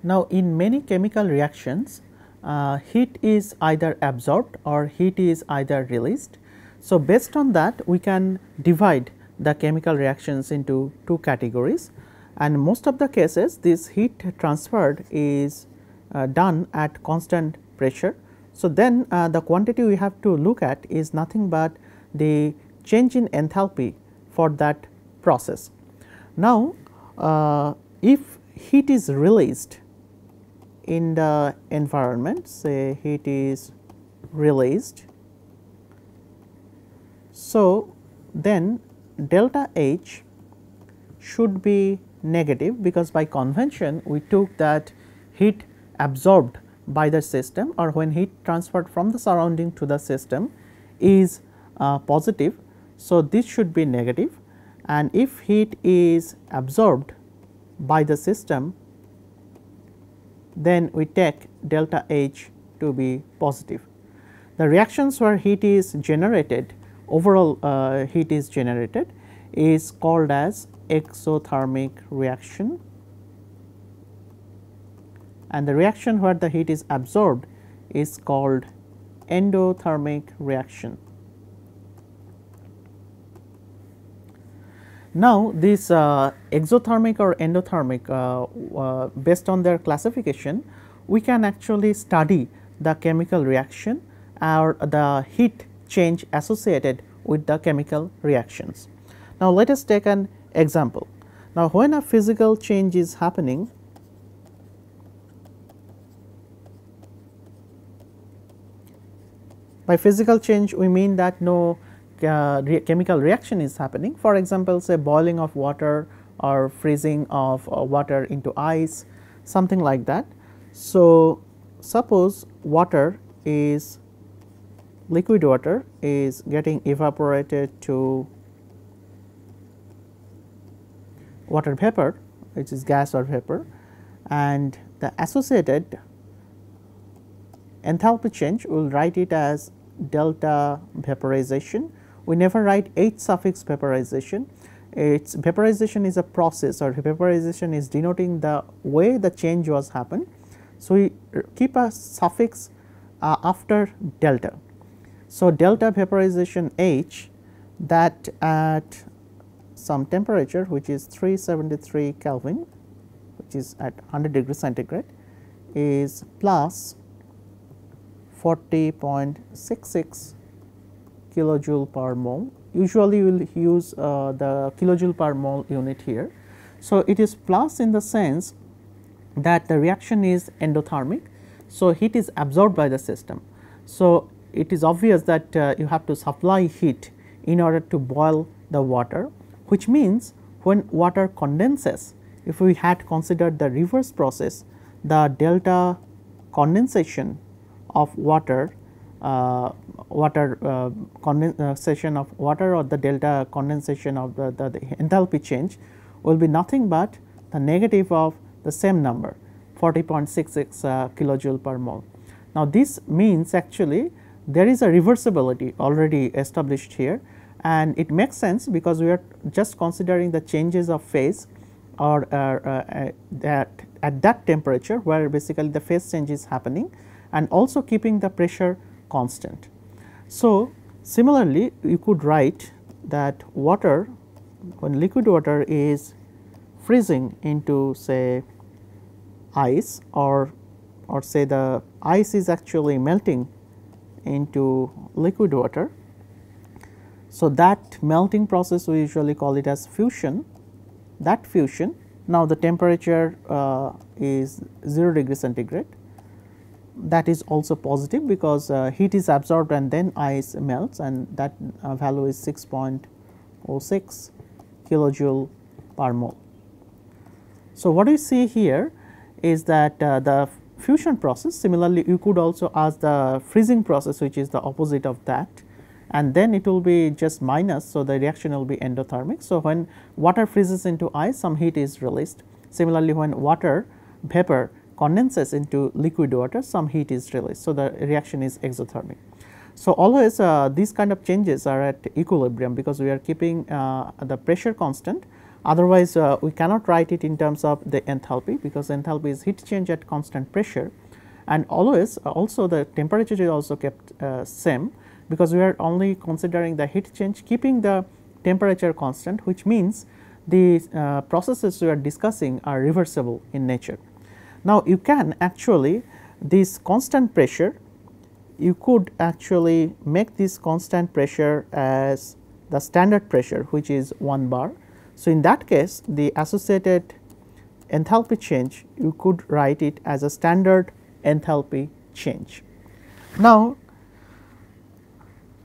Now, in many chemical reactions, heat is either absorbed or heat is either released. So, based on that we can divide the chemical reactions into two categories, and most of the cases this heat transferred is done at constant pressure. So, then the quantity we have to look at is nothing but the change in enthalpy for that process. Now, if heat is released in the environment, say heat is released, so then delta H should be negative, because by convention we took that heat absorbed by the system or when heat transferred from the surrounding to the system is positive. So, this should be negative, and if heat is absorbed by the system, then we take delta H to be positive. The reactions where heat is generated, overall heat is generated, is called as exothermic reaction, and the reaction where the heat is absorbed is called endothermic reaction. Now, this exothermic or endothermic, based on their classification, we can actually study the chemical reaction or the heat change associated with the chemical reactions. Now, let us take an example. Now, when a physical change is happening, by physical change we mean that no chemical reaction is happening. For example, say boiling of water or freezing of water into ice, something like that. So, suppose water is liquid water is getting evaporated to water vapor, which is gas or vapor, and the associated enthalpy change, we will write it as delta vaporization. We never write H suffix vaporization. Its vaporization is a process, or vaporization is denoting the way the change was happened. So, we keep a suffix after delta. So, delta vaporization H, that at some temperature which is 373 Kelvin, which is at 100 degree centigrade, is plus 40.66 kilojoule per mole. Usually we will use the kilojoule per mole unit here. So, it is plus in the sense that the reaction is endothermic. So, heat is absorbed by the system. So, it is obvious that you have to supply heat in order to boil the water, which means when water condenses, if we had considered the reverse process, the delta condensation of water, condensation of water, or the delta condensation of the enthalpy change will be nothing but the negative of the same number, 40.66 kilojoule per mole. Now, this means actually there is a reversibility already established here, and it makes sense because we are just considering the changes of phase or that at that temperature where basically the phase change is happening, and also keeping the pressure constant. So, similarly you could write that water, when liquid water is freezing into say ice, or say the ice is actually melting into liquid water. So, that melting process we usually call it as fusion. That fusion, now the temperature is 0 degree centigrade, that is also positive because heat is absorbed and then ice melts, and that value is 6.06 kilojoule per mole. So, what we see here is that the fusion process, similarly you could also ask the freezing process, which is the opposite of that, and then it will be just minus. So, the reaction will be endothermic. So, when water freezes into ice, some heat is released. Similarly, when water vapor condenses into liquid water, some heat is released. So, the reaction is exothermic. So, always these kind of changes are at equilibrium because we are keeping the pressure constant, Otherwise, we cannot write it in terms of the enthalpy, because enthalpy is heat change at constant pressure, and always also the temperature is also kept same, because we are only considering the heat change keeping the temperature constant, which means the processes we are discussing are reversible in nature. Now, you can actually this constant pressure, you could actually make this constant pressure as the standard pressure, which is 1 bar. So, in that case the associated enthalpy change, you could write it as a standard enthalpy change. Now,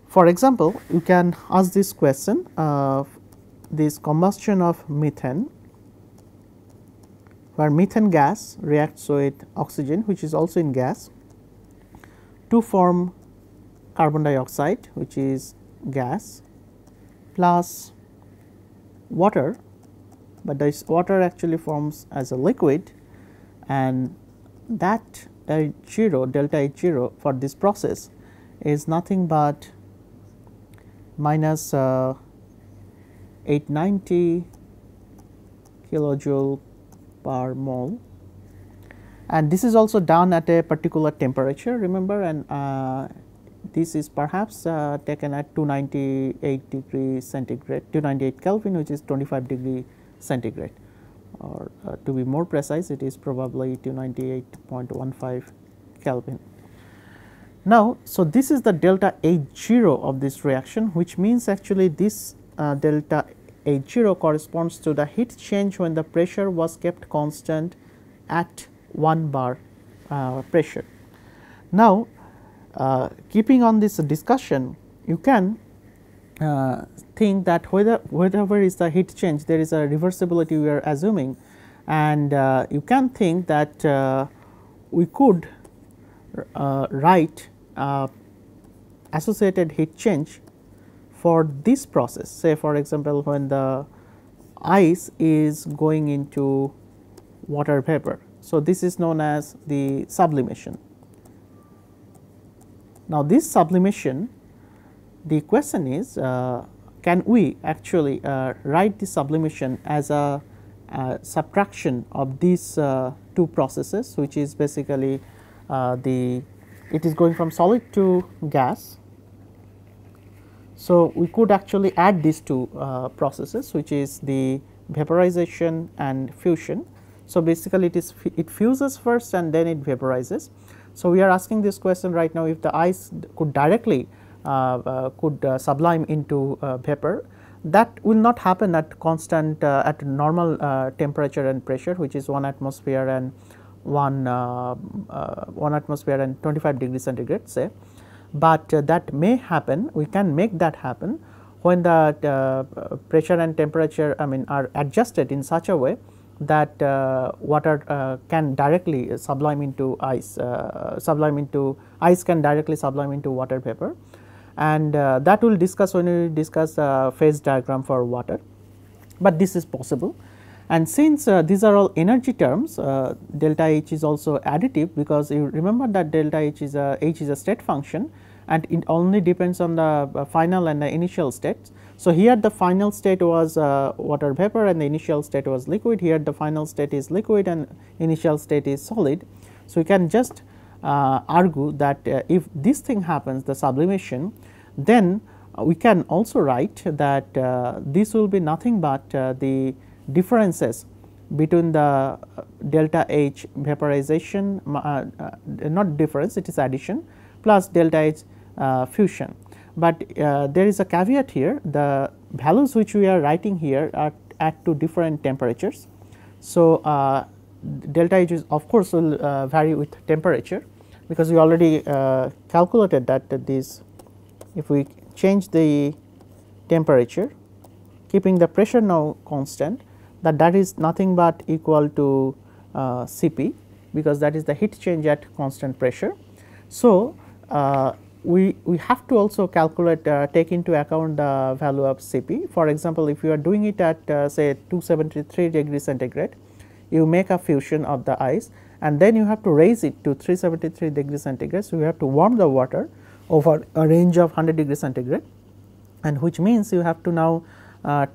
for example, you can ask this question of this combustion of methane, where methane gas reacts with oxygen, which is also in gas, to form carbon dioxide, which is gas, plus water, but this water actually forms as a liquid, and that H0 delta H0 for this process is nothing but minus 890 kilojoule per mole, and this is also done at a particular temperature, remember, and this is perhaps taken at 298 degree centigrade, 298 Kelvin, which is 25 degree centigrade, or to be more precise, it is probably 298.15 Kelvin. Now, so this is the delta H0 of this reaction, which means actually this delta H0 corresponds to the heat change when the pressure was kept constant at 1 bar pressure. Now, keeping on this discussion, you can think that whatever is the heat change, there is a reversibility we are assuming, and you can think that we could write associated heat change for this process. Say for example, when the ice is going into water vapor. So, this is known as the sublimation. Now, this sublimation, the question is can we actually write the sublimation as a subtraction of these two processes, which is basically it is going from solid to gas. So, we could actually add these two processes, which is the vaporization and fusion. So, basically it fuses first and then it vaporizes. So, we are asking this question right now, if the ice could directly sublime into vapor, that will not happen at constant at normal temperature and pressure, which is 1 atmosphere and 1 atmosphere and 25 degrees centigrade, say. But that may happen, we can make that happen when the pressure and temperature are adjusted in such a way that water can directly sublime into ice, ice can directly sublime into water vapor, and that we will discuss when we discuss phase diagram for water, but this is possible. And since these are all energy terms, delta H is also additive, because you remember that delta H is a state function and it only depends on the final and the initial states. So, here the final state was water vapor and the initial state was liquid, here the final state is liquid and initial state is solid. So, we can just argue that if this thing happens, the sublimation, then we can also write that this will be nothing but the differences between the delta H vaporization, not difference, it is addition, plus delta H fusion. But there is a caveat here, the values which we are writing here are at two different temperatures. So, delta H is of course will vary with temperature, because we already calculated that this, if we change the temperature keeping the pressure now constant, that is nothing but equal to Cp, because that is the heat change at constant pressure. So, we have to also calculate take into account the value of Cp. For example, if you are doing it at say 273 degrees centigrade, you make a fusion of the ice and then you have to raise it to 373 degrees centigrade. So, you have to warm the water over a range of 100 degrees centigrade, and which means you have to now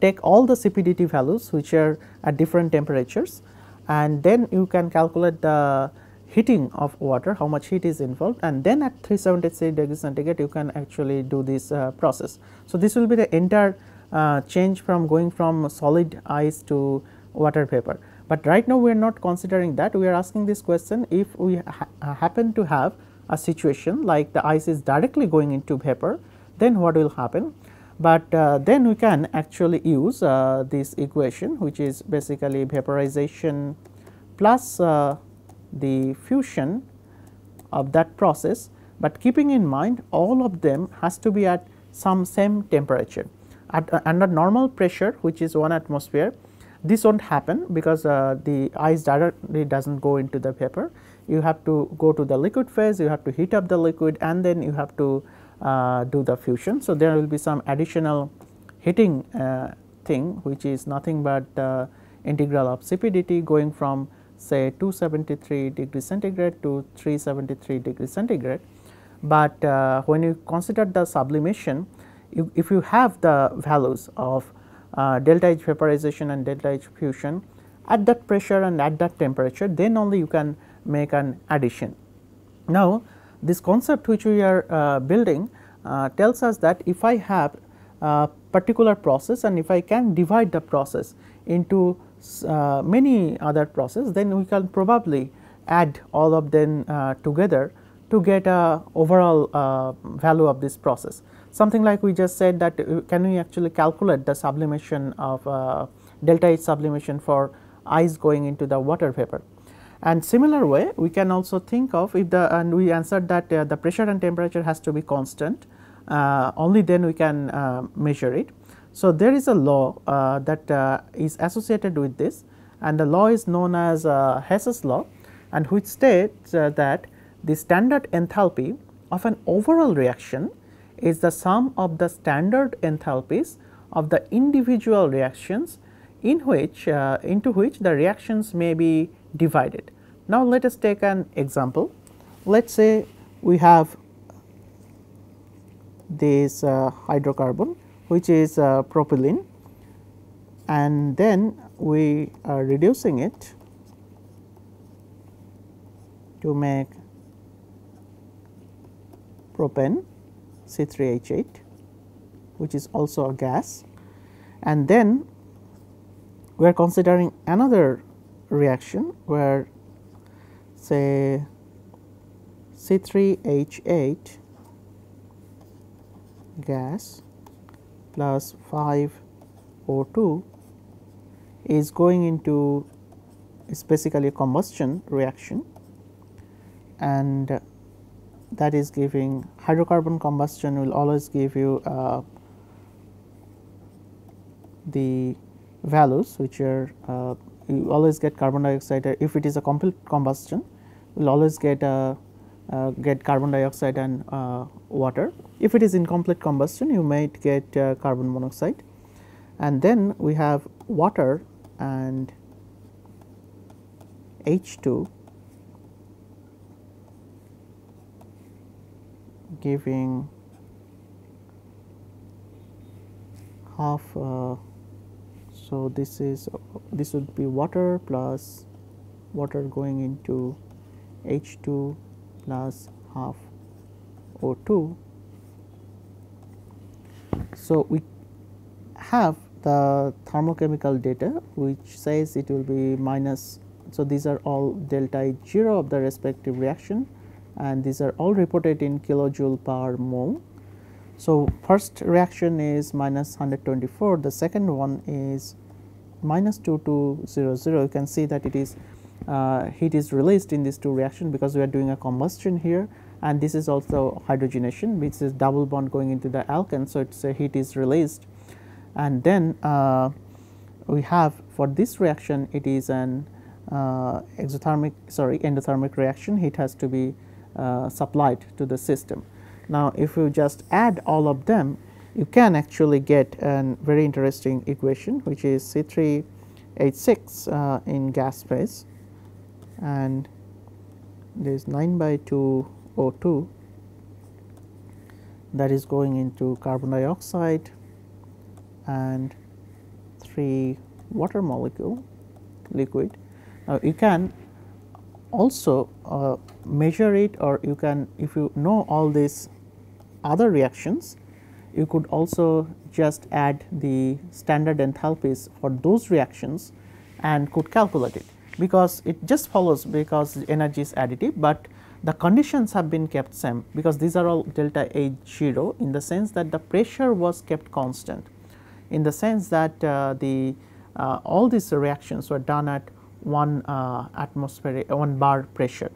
take all the CPDT values which are at different temperatures, and then you can calculate the heating of water, how much heat is involved, and then at 373 degrees centigrade you can actually do this process. So, this will be the entire change from going from solid ice to water vapor. But right now we are not considering that, we are asking this question, if we happen to have a situation like the ice is directly going into vapor, then what will happen. But then we can actually use this equation, which is basically vaporization plus the fusion of that process, but keeping in mind all of them has to be at some same temperature. Under normal pressure, which is 1 atmosphere, this won't happen because the ice directly does not go into the vapor. You have to go to the liquid phase, you have to heat up the liquid, and then you have to do the fusion. So, there will be some additional heating thing, which is nothing but integral of CPDT going from say 273 degrees centigrade to 373 degrees centigrade. But when you consider the sublimation, if you have the values of delta H vaporization and delta H fusion at that pressure and at that temperature, then only you can make an addition. Now, this concept which we are building tells us that if I have a particular process and if I can divide the process into many other processes, then we can probably add all of them together to get a overall value of this process. Something like we just said that can we actually calculate the sublimation of delta H sublimation for ice going into the water vapor. And similar way we can also think of if the, and we answered that the pressure and temperature has to be constant, only then we can measure it. So, there is a law that is associated with this, and the law is known as Hess's law, and which states that the standard enthalpy of an overall reaction is the sum of the standard enthalpies of the individual reactions in which into which the reactions may be divided. Now, let us take an example. Let us say we have this hydrocarbon which is propylene, and then we are reducing it to make propane C3H8, which is also a gas, and then we are considering another reaction where say C3H8 gas plus 5O2 is going into, is basically a combustion reaction, and that is giving hydrocarbon combustion will always give you the values which are you always get carbon dioxide. If it is a complete combustion, you will always get carbon dioxide and water. If it is incomplete combustion, you might get carbon monoxide, and then we have water and H2 giving half. So, this would be water plus water going into H2 plus half O2. So, we have the thermochemical data which says it will be minus. So, these are all delta H0 of the respective reaction, and these are all reported in kilojoule per mole. So, first reaction is minus 124, the second one is minus 2200. You can see that it is heat is released in these two reactions because we are doing a combustion here, and this is also hydrogenation, which is double bond going into the alkane. So, it is a heat is released, and then we have for this reaction it is an endothermic reaction. Heat has to be supplied to the system. Now, if you just add all of them, you can actually get a very interesting equation which is C3H6 in gas phase, and there is 9/2 O2 that is going into carbon dioxide and free water molecule liquid. Now, you can also measure it, or you can, if you know all these other reactions, you could also just add the standard enthalpies for those reactions and could calculate it, because it just follows, because energy is additive, but the conditions have been kept same, because these are all delta H 0, in the sense that the pressure was kept constant, in the sense that all these reactions were done at 1 atmospheric 1 bar pressure,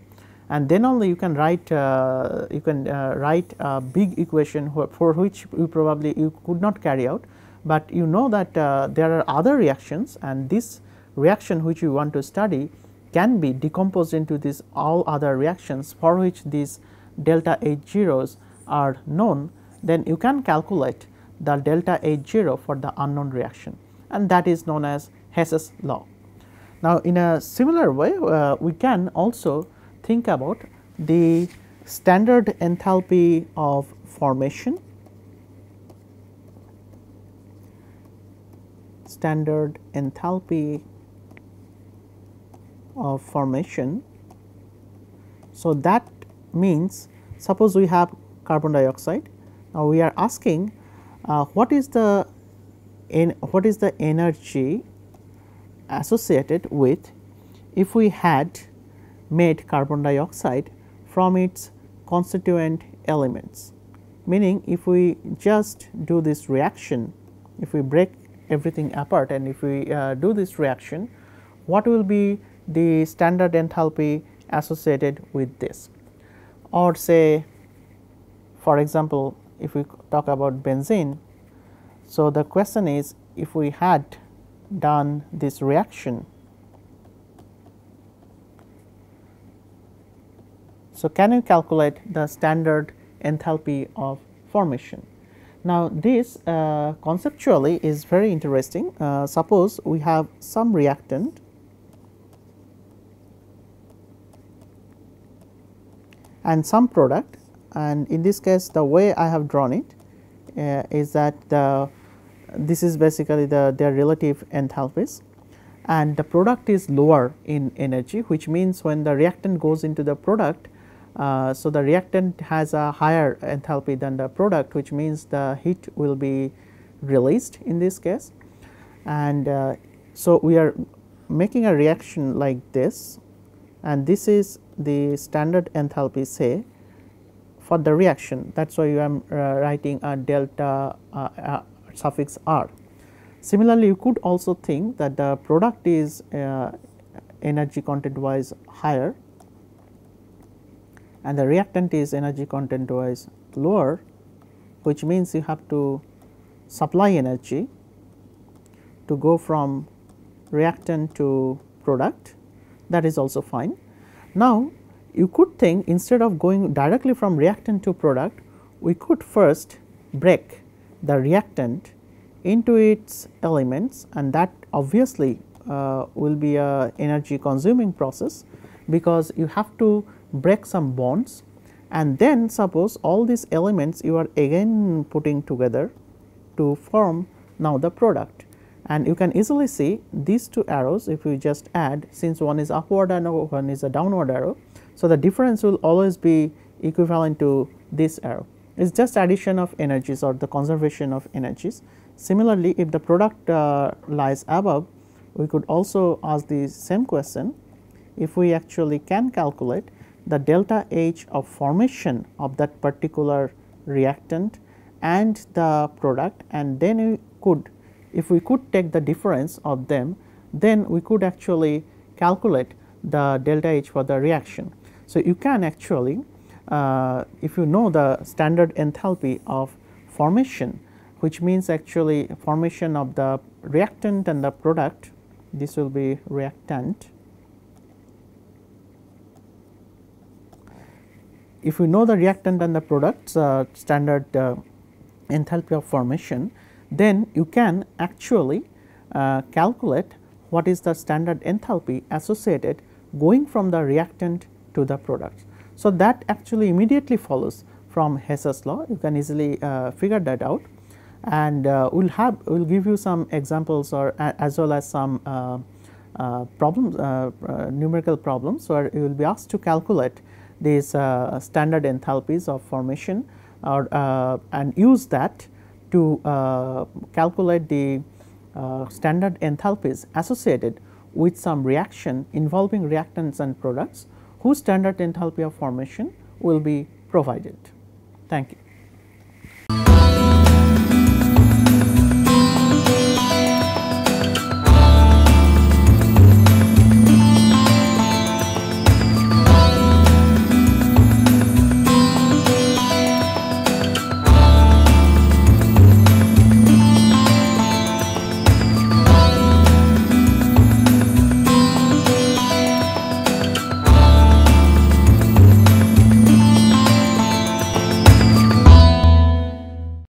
and then only you can write write a big equation for which you could not carry out, but you know that there are other reactions, and this reaction which you want to study can be decomposed into these all other reactions for which these delta H zeros are known. Then you can calculate the delta H 0 for the unknown reaction, and that is known as Hess's law. Now, in a similar way, we can also think about the standard enthalpy of formation, standard enthalpy of formation. So, that means suppose we have carbon dioxide. Now, we are asking what is the energy associated with if we had made carbon dioxide from its constituent elements, meaning if we just do this reaction, if we break everything apart and if we do this reaction, what will be the standard enthalpy associated with this? Or say, for example, if we talk about benzene, so the question is, if we had done this reaction, so can you calculate the standard enthalpy of formation? Now, this conceptually is very interesting. Suppose we have some reactant and some product, and in this case the way I have drawn it is that this is basically their relative enthalpies, and the product is lower in energy, which means when the reactant goes into the product, so the reactant has a higher enthalpy than the product, which means the heat will be released in this case. And so we are making a reaction like this, and this is the standard enthalpy, say, for the reaction. That is why I am writing a delta suffix r. Similarly, you could also think that the product is energy content wise higher and the reactant is energy content wise lower, which means you have to supply energy to go from reactant to product. That is also fine. Now, you could think, instead of going directly from reactant to product, we could first break the reactant into its elements, and that obviously will be a energy consuming process, because you have to break some bonds, and then suppose all these elements you are again putting together to form now the product. And you can easily see these two arrows, if you just add, since one is upward and one is a downward arrow, so the difference will always be equivalent to this arrow. It is just addition of energies or the conservation of energies. Similarly, if the product lies above, we could also ask the same question, if we actually can calculate the delta H of formation of that particular reactant and the product, and then we could, if we could take the difference of them, then we could actually calculate the delta H for the reaction. So, you can actually if you know the standard enthalpy of formation, which means actually formation of the reactant and the product, this will be reactant. If we know the reactant and the product's standard enthalpy of formation, then you can actually calculate what is the standard enthalpy associated going from the reactant to the product. So, that actually immediately follows from Hess's law. You can easily figure that out, and we'll give you some examples or as well as some problems, numerical problems where you will be asked to calculate these standard enthalpies of formation or and use that to calculate the standard enthalpies associated with some reaction involving reactants and products whose standard enthalpy of formation will be provided. Thank you.